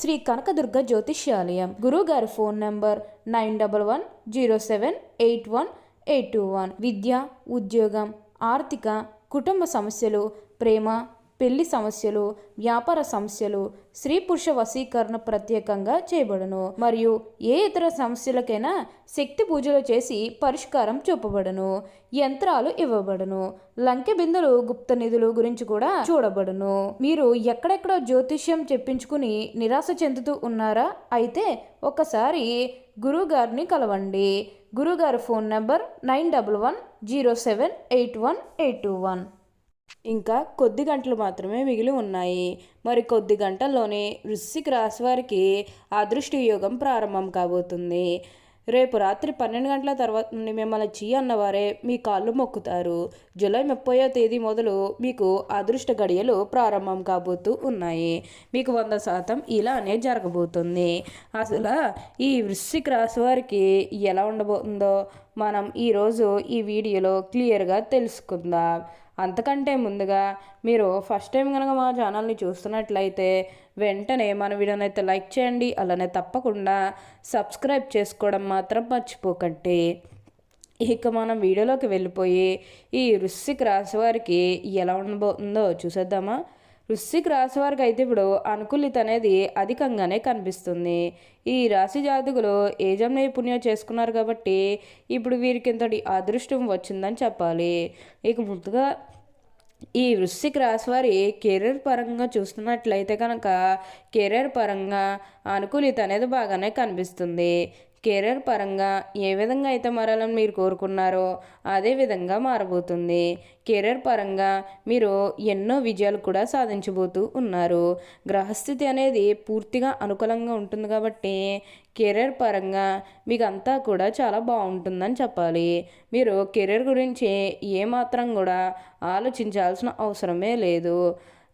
శ్రీ కనకదుర్గ జ్యోతిష్యాలయం. గురువుగారి phone number 9110781821. విద్య, ఉద్యోగం, ఆర్థిక, కుటుంబ సమస్యలు, ప్రేమ, పెళ్లి సమస్యలు, వ్యాపార సమస్యలు, స్త్రీ పురుష వశీకరణ ప్రత్యేకంగా చేయబడును. మరియు ఏ ఇతర సమస్యలకైనా శక్తి పూజలు చేసి పరిష్కారం చూపబడును. యంత్రాలు ఇవ్వబడును. లంకె బిందులు, గుప్త నిధులు గురించి కూడా చూడబడును. మీరు ఎక్కడెక్కడో జ్యోతిష్యం చెప్పించుకుని నిరాశ చెందుతూ ఉన్నారా? అయితే ఒకసారి గురువుగారిని కలవండి. గురువుగారి ఫోన్ నంబర్ 9110781821. ఇంకా కొద్ది గంటలు మాత్రమే మిగిలి ఉన్నాయి. మరి కొద్ది గంటల్లోనే వృశ్చిక రాశి వారికి అదృష్ట యోగం ప్రారంభం కాబోతుంది. రేపు రాత్రి 12 గంటల తర్వాత నుండి మిమ్మల్ని చీ అన్నవారే మీ కాళ్ళు మొక్కుతారు. జూలై 30వ తేదీ మొదలు మీకు అదృష్ట గడియలు ప్రారంభం కాబోతూ ఉన్నాయి. మీకు 100% ఇలానే జరగబోతుంది. అసలు ఈ వృశ్చిక రాశి వారికి ఎలా ఉండబోతుందో మనం ఈరోజు ఈ వీడియోలో క్లియర్గా తెలుసుకుందాం. అంతకంటే ముందుగా మీరు ఫస్ట్ టైం కనుక మా ఛానల్ని చూస్తున్నట్లయితే వెంటనే మన వీడియోని అయితే లైక్ చేయండి. అలానే తప్పకుండా సబ్స్క్రైబ్ చేసుకోవడం మాత్రం మర్చిపోకండి. ఇక మనం వీడియోలోకి వెళ్ళిపోయి ఈ వృశ్చిక రాశి వారికి ఎలా ఉండబోతుందో చూసేద్దామా. వృశ్చిక రాశి వారికి అయితే ఇప్పుడు అనుకూలిత అనేది అధికంగానే కనిపిస్తుంది. ఈ రాశి జాతకులు ఏజం నైపుణ్యం చేసుకున్నారు కాబట్టి ఇప్పుడు వీరికి ఇంతటి అదృష్టం వచ్చిందని చెప్పాలి. ఇక ముందుగా ఈ వృశ్చిక రాశి వారి కెరీర్ పరంగా చూస్తున్నట్లయితే కనుక కెరీర్ పరంగా అనుకూలిత అనేది బాగానే కనిపిస్తుంది. కెరీర్ పరంగా ఏ విధంగా అయితే మారాలని మీరు కోరుకున్నారో అదే విధంగా మారబోతుంది. కెరీర్ పరంగా మీరు ఎన్నో విజయాలు కూడా సాధించబోతూ ఉన్నారు. గ్రహస్థితి అనేది పూర్తిగా అనుకూలంగా ఉంటుంది కాబట్టి కెరీర్ పరంగా మీకు అంతా కూడా చాలా బాగుంటుందని చెప్పాలి. మీరు కెరీర్ గురించి ఏమాత్రం కూడా ఆలోచించాల్సిన అవసరమే లేదు.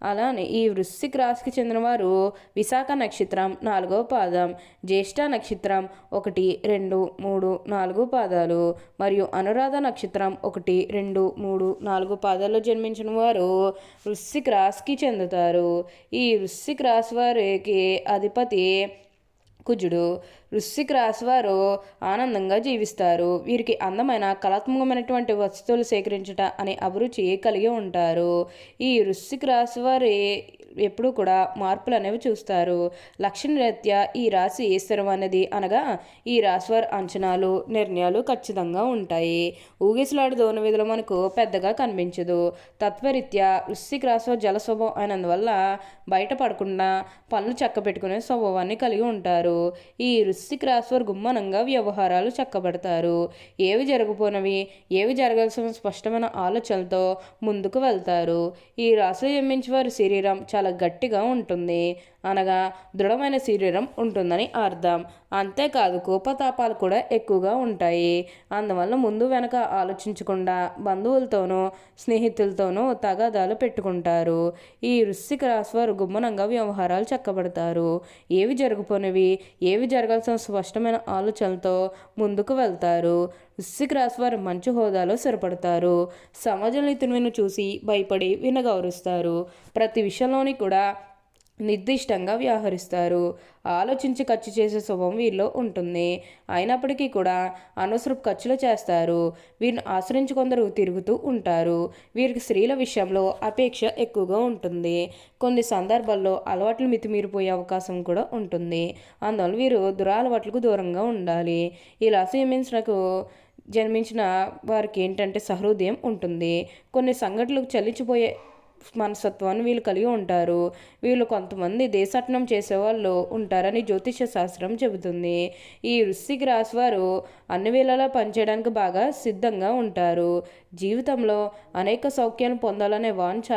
అలానే ఈ వృశ్చిక రాశికి చెందినవారు విశాఖ నక్షత్రం 4వ పాదం, జ్యేష్ఠ నక్షత్రం 1, 2, 3, 4 పాదాలు మరియు అనురాధ నక్షత్రం 1, 2, 3, 4 పాదాల్లో జన్మించిన వారు వృశ్చిక రాశికి చెందుతారు. ఈ వృశ్చిక రాశి వారికి అధిపతి కుజుడు. వృశ్చిక రాశి వారు ఆనందంగా జీవిస్తారు. వీరికి అందమైన కళాత్మకమైనటువంటి వస్తువులు సేకరించుట అనే అభిరుచి కలిగి ఉంటారు. ఈ వృశ్చిక రాశి వారి ఎప్పుడు కూడా మార్పులు అనేవి చూస్తారు. లక్షణరీత్యా ఈ రాశి స్థిరం అనేది అనగా ఈ రాశి వారి అంచనాలు, నిర్ణయాలు ఖచ్చితంగా ఉంటాయి. ఊగిసలాడు దోన విధులు మనకు పెద్దగా కనిపించదు. తత్వరీత్యా వృశ్చిక రాశి వారు జల స్వభావం అయినందువల్ల బయటపడకుండా పనులు చక్క పెట్టుకునే స్వభావాన్ని కలిగి ఉంటారు. ఈ వృశ్చిక రాశి వారు గుమ్మనంగా వ్యవహారాలు చక్కబెడతారు. ఏవి జరగపోనవి, ఏవి జరగాల్సిన స్పష్టమైన ఆలోచనలతో ముందుకు వెళ్తారు. ఈ రాశిలో జన్మించే వారి శరీరం చాలా గట్టిగా ఉంటుంది, అనగా దృఢమైన శరీరం ఉంటుందని అర్థం. అంతేకాదు కోపతాపాలు కూడా ఎక్కువగా ఉంటాయి. అందువల్ల ముందు వెనక ఆలోచించకుండా బంధువులతోనూ స్నేహితులతోనూ తగాదాలు పెట్టుకుంటారు. ఈ వృశ్చిక రాశి వారు గుమ్మనంగా వ్యవహారాలు చక్కబడతారు. ఏవి జరగపోనివి, ఏవి జరగాల్సిన స్పష్టమైన ఆలోచనలతో ముందుకు వెళ్తారు. వృశ్చిక రాశి వారు మంచి హోదాలో స్థిరపడతారు. సమాజంలో ఇతరులను చూసి భయపడి వినగౌరవిస్తారు. ప్రతి విషయంలోని కూడా నిర్దిష్టంగా వ్యవహరిస్తారు. ఆలోచించి ఖర్చు చేసే స్వభావం వీరిలో ఉంటుంది. అయినప్పటికీ కూడా అనవసరపు ఖర్చులు చేస్తారు. వీరిని ఆశ్రయించి కొందరు తిరుగుతూ ఉంటారు. వీరికి స్త్రీల విషయంలో అపేక్ష ఎక్కువగా ఉంటుంది. కొన్ని సందర్భాల్లో అలవాట్లు మితిమీరిపోయే అవకాశం కూడా ఉంటుంది. అందువల్ల వీరు దురలవాట్లకు దూరంగా ఉండాలి. ఇలా జన్మించిన వారికి ఏంటంటే సహృదయం ఉంటుంది. కొన్ని సంఘటనలకు చలించిపోయే మనస్తత్వాన్ని వీళ్ళు కలిగి ఉంటారు. వీళ్ళు కొంతమంది దేశాటనం చేసేవాళ్ళు ఉంటారని జ్యోతిష శాస్త్రం చెబుతుంది. ఈ వృశ్చిక రాశి వారు అన్ని వేళలా పనిచేయడానికి బాగా సిద్ధంగా ఉంటారు. జీవితంలో అనేక సౌఖ్యాలు పొందాలనే వాంఛ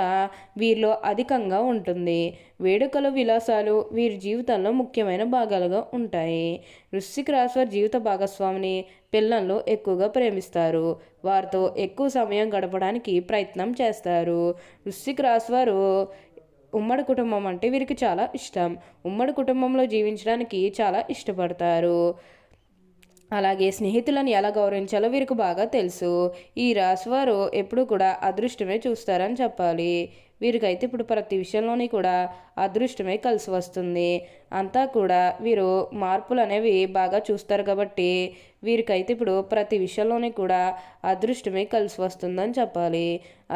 వీరిలో అధికంగా ఉంటుంది. వేడుకలు, విలాసాలు వీరి జీవితంలో ముఖ్యమైన భాగాలుగా ఉంటాయి. వృశ్చిక రాశి వారి జీవిత భాగస్వామిని పిల్లలను ఎక్కువగా ప్రేమిస్తారు. వారితో ఎక్కువ సమయం గడపడానికి ప్రయత్నం చేస్తారు. వృశ్చిక రాశి వారు ఉమ్మడి కుటుంబం అంటే వీరికి చాలా ఇష్టం. ఉమ్మడి కుటుంబంలో జీవించడానికి చాలా ఇష్టపడతారు. అలాగే స్నేహితులను ఎలా గౌరవించాలో వీరికి బాగా తెలుసు. ఈ రాశివారు ఎప్పుడు కూడా అదృష్టమే చూస్తారని చెప్పాలి. వీరికైతే ఇప్పుడు ప్రతి విషయంలోని కూడా అదృష్టమే కలిసి వస్తుంది. అంతా కూడా వీరు మార్పులు అనేవి బాగా చూస్తారు కాబట్టి వీరికైతే ఇప్పుడు ప్రతి విషయంలోని కూడా అదృష్టమే కలిసి వస్తుందని చెప్పాలి.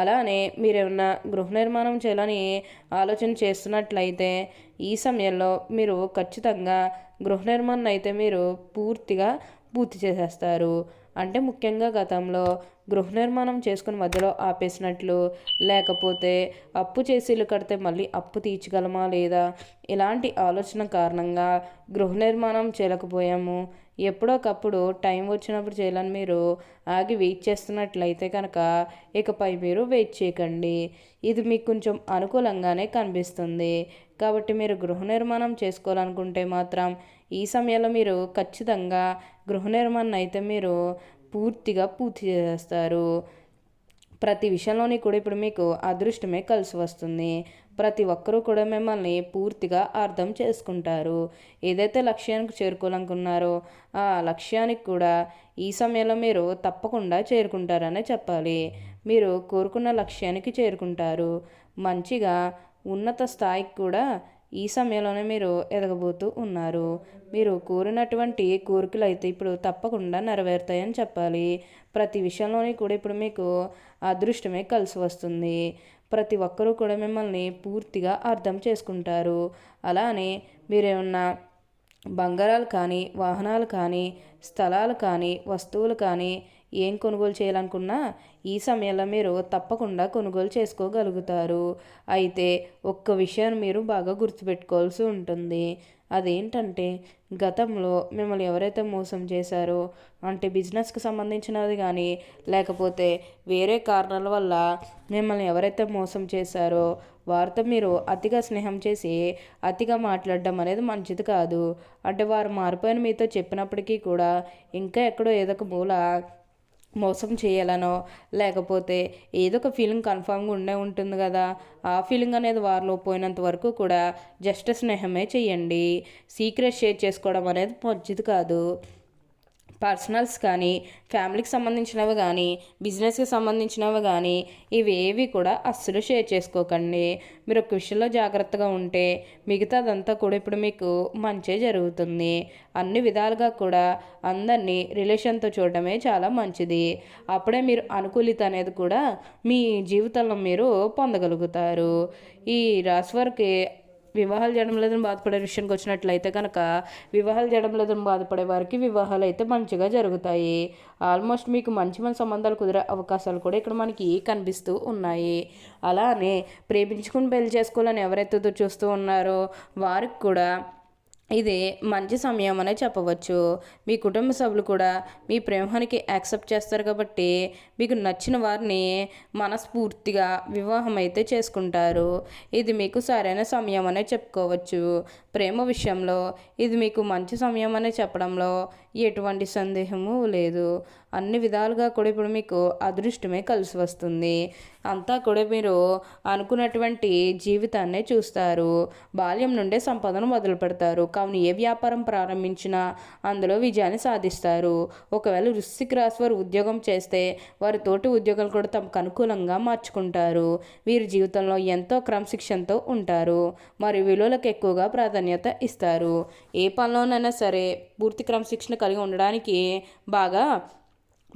అలానే మీరేమన్నా గృహ నిర్మాణం చేయాలని ఆలోచన చేస్తున్నట్లయితే ఈ సమయంలో మీరు ఖచ్చితంగా గృహ నిర్మాణం అయితే మీరు పూర్తిగా పూర్తి చేసేస్తారు. అంటే ముఖ్యంగా గతంలో గృహ నిర్మాణం చేసుకుని మధ్యలో ఆపేసినట్లు, లేకపోతే అప్పు చేసి ఇల్లు కడితే మళ్ళీ అప్పు తీర్చగలమా లేదా, ఇలాంటి ఆలోచన కారణంగా గృహ నిర్మాణం చేయలేకపోయాము, ఎప్పుడోకప్పుడు టైం వచ్చినప్పుడు చేయాలని మీరు ఆగి వెయిట్ చేస్తున్నట్లయితే కనుక ఇకపై మీరు వెయిట్ చేయకండి. ఇది మీకు కొంచెం అనుకూలంగానే కనిపిస్తుంది. కాబట్టి మీరు గృహ నిర్మాణం చేసుకోవాలనుకుంటే మాత్రం ఈ సమయంలో మీరు ఖచ్చితంగా గృహ నిర్మాణం అయితే మీరు పూర్తిగా పూర్తి చేసేస్తారు. ప్రతి విషయంలోని కూడా ఇప్పుడు మీకు అదృష్టమే కలిసి వస్తుంది. ప్రతి ఒక్కరూ కూడా మిమ్మల్ని పూర్తిగా అర్థం చేసుకుంటారు. ఏదైతే లక్ష్యానికి చేరుకోవాలనుకున్నారో ఆ లక్ష్యానికి కూడా ఈ సమయంలో మీరు తప్పకుండా చేరుకుంటారనే చెప్పాలి. మీరు కోరుకున్న లక్ష్యానికి చేరుకుంటారు. మంచిగా ఉన్నత స్థాయికి కూడా ఈ సమయంలోనే మీరు ఎదగబోతూ ఉన్నారు. మీరు కోరినటువంటి కోరికలు అయితే ఇప్పుడు తప్పకుండా నెరవేరుతాయని చెప్పాలి. ప్రతి విషయంలోని కూడా ఇప్పుడు మీకు అదృష్టమే కలిసి వస్తుంది. ప్రతి ఒక్కరూ కూడా మిమ్మల్ని పూర్తిగా అర్థం చేసుకుంటారు. అలానే మీరేమన్నా బంగారాలు కానీ, వాహనాలు కానీ, స్థలాలు కానీ, వస్తువులు కానీ ఏం కొనుగోలు చేయాలనుకున్నా ఈ సమయంలో మీరు తప్పకుండా కొనుగోలు చేసుకోగలుగుతారు. అయితే ఒక్క విషయాన్ని మీరు బాగా గుర్తుపెట్టుకోవాల్సి ఉంటుంది. అదేంటంటే గతంలో మిమ్మల్ని ఎవరైతే మోసం చేశారో, అంటే బిజినెస్కి సంబంధించినది కానీ లేకపోతే వేరే కారణాల వల్ల మిమ్మల్ని ఎవరైతే మోసం చేశారో వారితో మీరు అతిగా స్నేహం చేసి అతిగా మాట్లాడడం అనేది మంచిది కాదు. అంటే వారు మారిపోయిన మీతో చెప్పినప్పటికీ కూడా ఇంకా ఎక్కడో ఏదో ఒక మూల మోసం చేయాలనో లేకపోతే ఏదో ఒక ఫీలింగ్ కన్ఫామ్గా ఉండే ఉంటుంది కదా, ఆ ఫీలింగ్ అనేది వారిలో పోయినంత వరకు కూడా జస్ట్ స్నేహమే చేయండి. సీక్రెట్ షేర్ చేసుకోవడం అనేది మంచిది కాదు. పర్సనల్స్ కానీ, ఫ్యామిలీకి సంబంధించినవి కానీ, బిజినెస్కి సంబంధించినవి కానీ ఇవేవి కూడా అస్సలు షేర్ చేసుకోకండి. మీరు ఒక విషయంలో జాగ్రత్తగా ఉంటే మిగతాదంతా కూడా ఇప్పుడు మీకు మంచే జరుగుతుంది. అన్ని విధాలుగా కూడా అందరినీ రిలేషన్తో చూడడమే చాలా మంచిది. అప్పుడే మీరు అనుకూలిత అనేది కూడా మీ జీవితంలో మీరు పొందగలుగుతారు. ఈ రాశి వారికి వివాహాలు చేయడం లేదని బాధపడే విషయానికి వచ్చినట్లయితే కనుక వివాహాలు చేయడం లేదని బాధపడే వారికి వివాహాలు అయితే మంచిగా జరుగుతాయి. ఆల్మోస్ట్ మీకు మంచి మంచి సంబంధాలు కుదిరే అవకాశాలు కూడా ఇక్కడ మనకి కనిపిస్తూ ఉన్నాయి. అలానే ప్రేమించుకుని పెళ్లి చేసుకోవాలని ఎవరైతే చూస్తూ ఉన్నారో వారికి కూడా ఇది మంచి సమయం అనే చెప్పవచ్చు. మీ కుటుంబ సభ్యులు కూడా మీ ప్రేమానికి యాక్సెప్ట్ చేస్తారు కాబట్టి మీకు నచ్చిన వారిని మనస్ఫూర్తిగా వివాహం అయితే చేసుకుంటారు. ఇది మీకు సరైన సమయం అనే చెప్పుకోవచ్చు. ప్రేమ విషయంలో ఇది మీకు మంచి సమయం అనే చెప్పడంలో ఎటువంటి సందేహము లేదు. అన్ని విధాలుగా కూడా ఇప్పుడు మీకు అదృష్టమే కలిసి వస్తుంది. అంతా కూడా మీరు అనుకున్నటువంటి జీవితాన్నే చూస్తారు. బాల్యం నుండే సంపదను మొదలు పెడతారు. కావున ఏ వ్యాపారం ప్రారంభించినా అందులో విజయాన్ని సాధిస్తారు. ఒకవేళ వృశ్చిక రాశి వారు ఉద్యోగం చేస్తే వారి తోటి ఉద్యోగాలు కూడా తమకు అనుకూలంగా మార్చుకుంటారు. వీరి జీవితంలో ఎంతో క్రమశిక్షణతో ఉంటారు. మరి విలువలకు ఎక్కువగా ప్రాధాన్యత ఇస్తారు. ఏ పనిలోనైనా సరే పూర్తి క్రమశిక్షణ కలిగి ఉండడానికి బాగా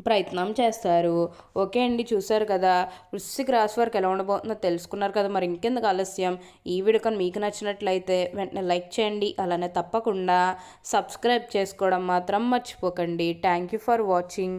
ప్రయత్నం చేస్తారు. ఓకే అండి, చూసారు కదా వృశ్చిక రాశి వారికి ఎలా ఉండబోతుందో తెలుసుకున్నారు కదా. మరి ఇంకెందుకు ఆలస్యం, ఈ వీడియో కానీ మీకు నచ్చినట్లయితే వెంటనే లైక్ చేయండి. అలానే తప్పకుండా సబ్స్క్రైబ్ చేసుకోవడం మాత్రం మర్చిపోకండి. Thank you for watching.